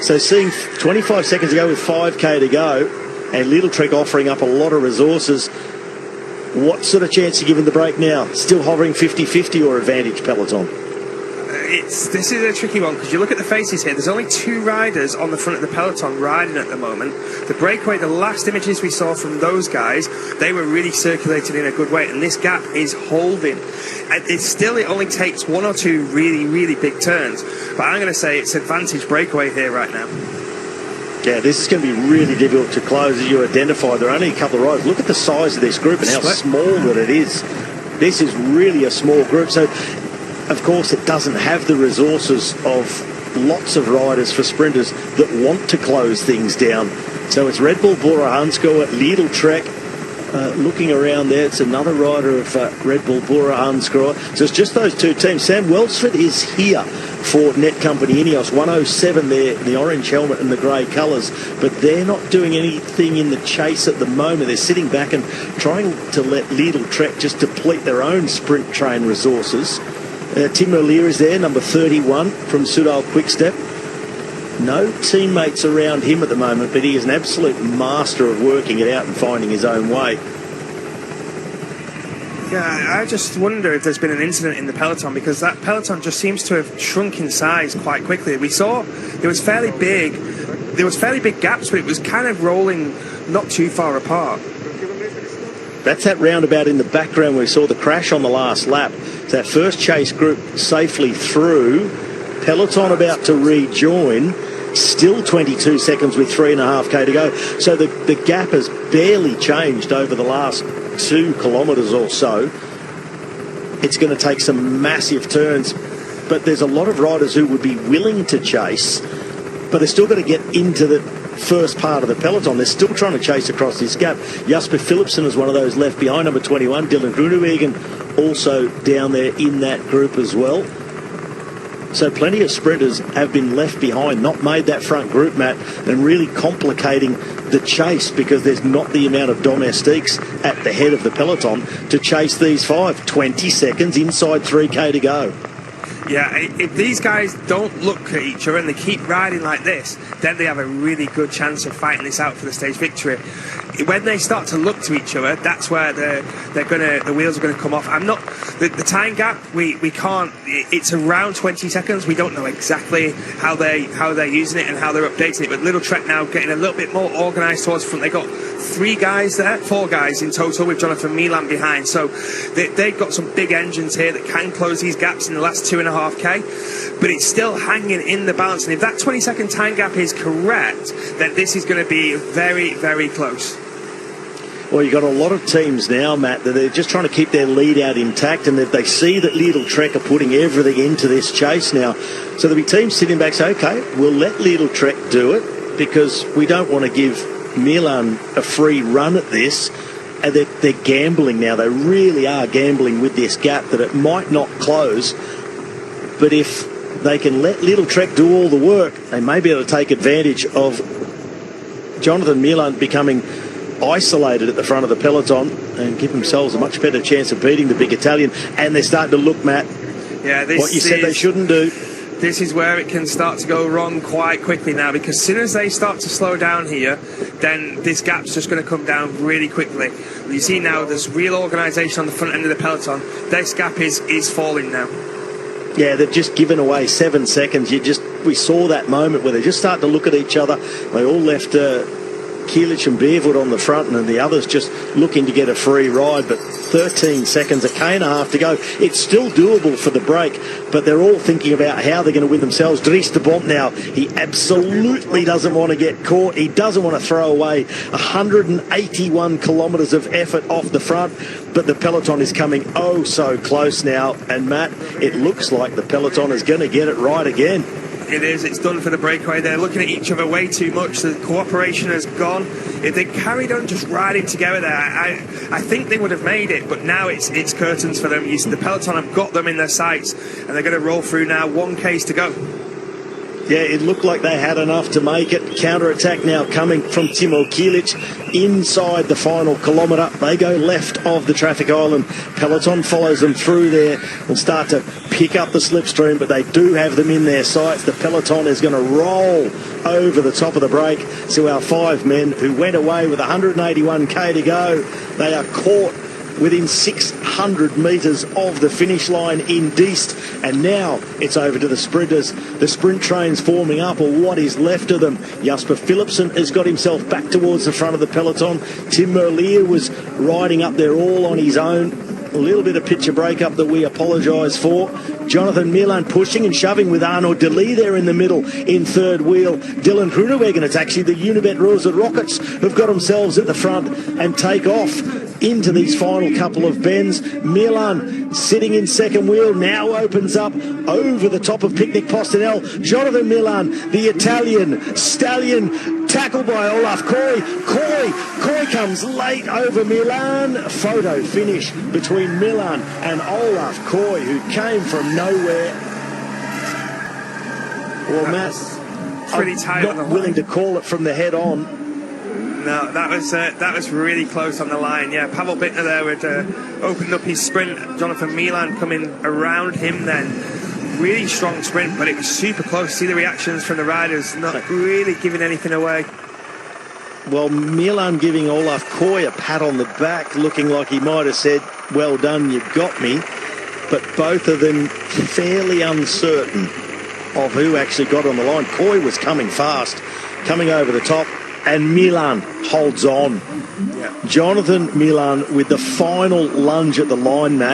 So seeing 25 seconds to go with 5K to go, and Lidl-Trek offering up a lot of resources, what sort of chance are you giving the break now? Still hovering 50-50 or advantage Peloton? This is a tricky one because you look at the faces here. There's only 2 riders on the front of the peloton riding at the moment. The breakaway, the last images we saw from those guys, they were really circulating in a good way, and this gap is holding. It only takes 1 or 2 really, really big turns, but I'm going to say it's advantage breakaway here right now. Yeah, this is going to be really difficult to close, as you identified. There are only a couple of riders. Look at the size of this group and how small that it is. This is really a small group. So, of course, it doesn't have the resources of lots of riders for sprinters that want to close things down. So it's Red Bull Bora Hansgrohe, Lidl-Trek. Looking around there, it's another rider of Red Bull Bora Hansgrohe. So it's just those 2 teams. Sam Welsford is here for Net Company Ineos, 107 there, the orange helmet and the grey colours, but they're not doing anything in the chase at the moment. They're sitting back and trying to let Lidl-Trek just deplete their own sprint train resources. Tim Merlier is there, number 31 from SOudal Quick-Step. No teammates around him at the moment, but he is an absolute master of working it out and finding his own way. Yeah, I just wonder if there's been an incident in the peloton, because that peloton just seems to have shrunk in size quite quickly. We saw there was fairly big gaps, but it was kind of rolling not too far apart. That's that roundabout in the background where we saw the crash on the last lap. It's that first chase group safely through. Peloton about to rejoin. Still 22 seconds with 3.5k to go. So the gap has barely changed over the last 2 kilometres or so. It's going to take some massive turns, but there's a lot of riders who would be willing to chase, but they're still going to get into the first part of the peloton. They're still trying to chase across this gap. Jasper Philipsen is one of those left behind, number 21. Dylan Groenewegen also down there in that group as well. So plenty of sprinters have been left behind, not made that front group, Matt, and really complicating the chase because there's not the amount of domestiques at the head of the peloton to chase these 5. 20 seconds inside 3k to go. Yeah, if these guys don't look at each other and they keep riding like this, then they have a really good chance of fighting this out for the stage victory. When they start to look to each other, that's where the wheels are gonna come off. The time gap, we can't. It's around 20 seconds. We don't know exactly how they're using it and how they're updating it. But Lidl-Trek now getting a little bit more organised towards the front. They got 4 guys in total with Jonathan Milan behind. So they've got some big engines here that can close these gaps in the last 2.5k. But it's still hanging in the balance. And if that 20-second time gap is correct, then this is going to be very, very close. Well, you've got a lot of teams now, Matt, that they're just trying to keep their lead out intact, and that they see that Lidl-Trek are putting everything into this chase now. So there'll be teams sitting back saying, OK, we'll let Lidl-Trek do it because we don't want to give Milan a free run at this. And they're gambling now. They really are gambling with this gap that it might not close. But if they can let Lidl-Trek do all the work, they may be able to take advantage of Jonathan Milan becoming isolated at the front of the peloton and give themselves a much better chance of beating the big Italian. And they're starting to look, Matt, what you said they shouldn't do. This is where it can start to go wrong quite quickly now, because as soon as they start to slow down here, then this gap's just going to come down really quickly. You see now there's real organisation on the front end of the peloton. This gap is falling now. Yeah, they've just given away 7 seconds. We saw that moment where they just start to look at each other. They all left Kielich and Beerwood on the front, and the others just looking to get a free ride. But 13 seconds, 1.5k to go. It's still doable for the break, but they're all thinking about how they're going to win themselves. Dries de Bont now, he absolutely doesn't want to get caught. He doesn't want to throw away 181 kilometres of effort off the front, but the peloton is coming oh so close now. And Matt, it looks like the peloton is going to get it right again. It is. It's done for the breakaway. They're looking at each other way too much. The cooperation has gone. If they carried on just riding together there, I think they would have made it. But now it's curtains for them. The peloton have got them in their sights, and they're going to roll through now. 1k's to go. Yeah, it looked like they had enough to make it. Counter-attack now coming from Timo Kilic inside the final kilometre. They go left of the traffic island. Peloton follows them through there and start to pick up the slipstream, but they do have them in their sights. The Peloton is going to roll over the top of the break. So our 5 men who went away with 181k to go, they are caught within 600 metres of the finish line in Diest, and now it's over to the sprinters. The sprint train's forming up, or what is left of them. Jasper Philipsen has got himself back towards the front of the peloton. Tim Merlier was riding up there all on his own. A little bit of picture breakup that we apologise for. Jonathan Milan pushing and shoving with Arnaud Delis there in the middle in third wheel. Dylan Groenewegen, it's actually the Unibet Rosa Rockets who've got themselves at the front and take off into these final couple of bends. Milan sitting in second wheel now opens up over the top of Picnic Postinel. Jonathan Milan, the Italian stallion, tackled by Olav Kooij. Kooij comes late over Milan. Photo finish between Milan and Olav Kooij, who came from nowhere. Well, Matt, pretty tight. I'm not willing to call it from the head on. No, that was really close on the line. Yeah, Pavel Bittner there would opened up his sprint. Jonathan Milan coming around him then. Really strong sprint, but it was super close. See the reactions from the riders, not really giving anything away. Well, Milan giving Olav Kooij a pat on the back, looking like he might have said, well done, you got me. But both of them fairly uncertain of who actually got on the line. Kooij was coming fast, coming over the top, and Milan holds on. Yeah. Jonathan Milan with the final lunge at the line, Matt.